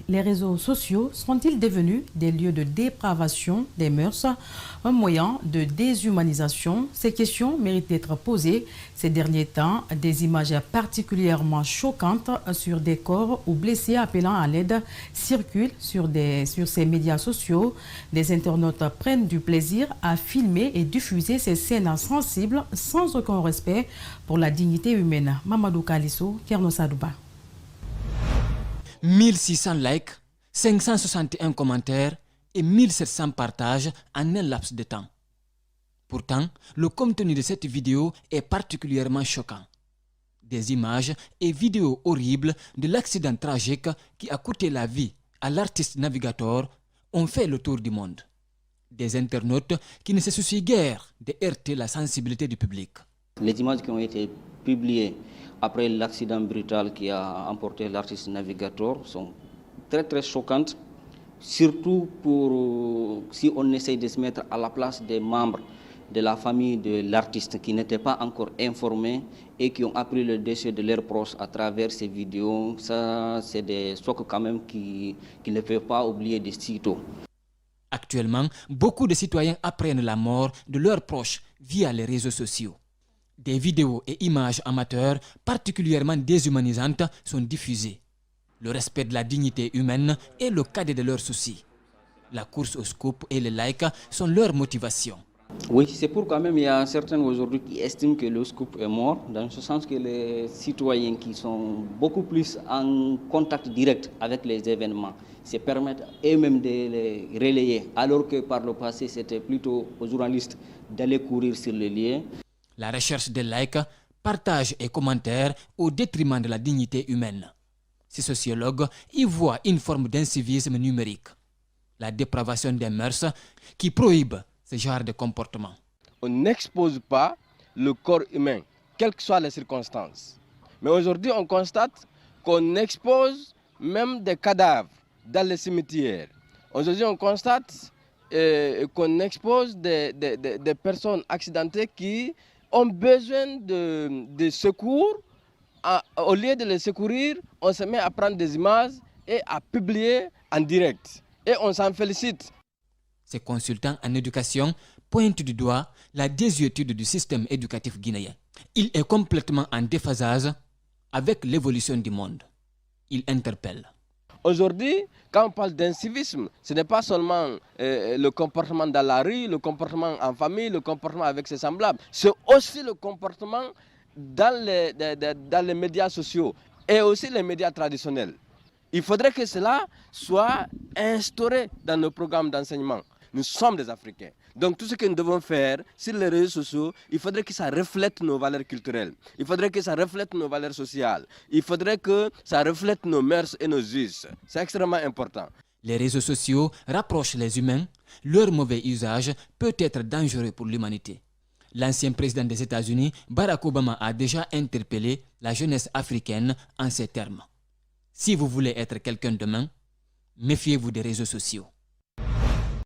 Les réseaux sociaux sont-ils devenus des lieux de dépravation des mœurs, un moyen de déshumanisation? Ces questions méritent d'être posées. Ces derniers temps, des images particulièrement choquantes sur des corps ou blessés appelant à l'aide circulent sur ces médias sociaux. Des internautes prennent du plaisir à filmer et diffuser ces scènes sensibles sans aucun respect pour la dignité humaine. Mamadou Kalisso, Kerno Sadouba. 1600 likes, 561 commentaires et 1700 partages en un laps de temps. Pourtant, le contenu de cette vidéo est particulièrement choquant. Des images et vidéos horribles de l'accident tragique qui a coûté la vie à l'artiste Navigator ont fait le tour du monde. Des internautes qui ne se soucient guère de heurter la sensibilité du public. Les images qui ont été publiées après l'accident brutal qui a emporté l'artiste Navigator sont très choquantes, surtout si on essaye de se mettre à la place des membres de la famille de l'artiste qui n'étaient pas encore informés et qui ont appris le décès de leurs proches à travers ces vidéos. Ça, c'est des chocs quand même qui ne peuvent pas oublier de sitôt. Actuellement, beaucoup de citoyens apprennent la mort de leurs proches via les réseaux sociaux. Des vidéos et images amateurs particulièrement déshumanisantes sont diffusées. Le respect de la dignité humaine est le cadet de leurs soucis. La course au scoop et les likes sont leur motivation. Oui, c'est pourquoi même il y a certains aujourd'hui qui estiment que le scoop est mort, dans ce sens que les citoyens qui sont beaucoup plus en contact direct avec les événements se permettent eux-mêmes de les relayer, alors que par le passé c'était plutôt aux journalistes d'aller courir sur les lieux. La recherche des likes, partages et commentaires au détriment de la dignité humaine. Ces sociologues y voient une forme d'incivisme numérique. La dépravation des mœurs qui prohibe ce genre de comportement. On n'expose pas le corps humain, quelles que soient les circonstances. Mais aujourd'hui, on constate qu'on expose même des cadavres dans les cimetières. Aujourd'hui, on constate qu'on expose des personnes accidentées qui ont besoin de secours. Au lieu de les secourir, on se met à prendre des images et à publier en direct. Et on s'en félicite. Ces consultants en éducation pointent du doigt la désuétude du système éducatif guinéen. Il est complètement en déphasage avec l'évolution du monde. Il interpelle. Aujourd'hui, quand on parle d'incivisme, ce n'est pas seulement le comportement dans la rue, le comportement en famille, le comportement avec ses semblables. C'est aussi le comportement dans les médias sociaux et aussi les médias traditionnels. Il faudrait que cela soit instauré dans nos programmes d'enseignement. Nous sommes des Africains. Donc tout ce que nous devons faire sur les réseaux sociaux, il faudrait que ça reflète nos valeurs culturelles. Il faudrait que ça reflète nos valeurs sociales. Il faudrait que ça reflète nos mœurs et nos us. C'est extrêmement important. Les réseaux sociaux rapprochent les humains. Leur mauvais usage peut être dangereux pour l'humanité. L'ancien président des États-Unis, Barack Obama, a déjà interpellé la jeunesse africaine en ces termes. Si vous voulez être quelqu'un demain, méfiez-vous des réseaux sociaux.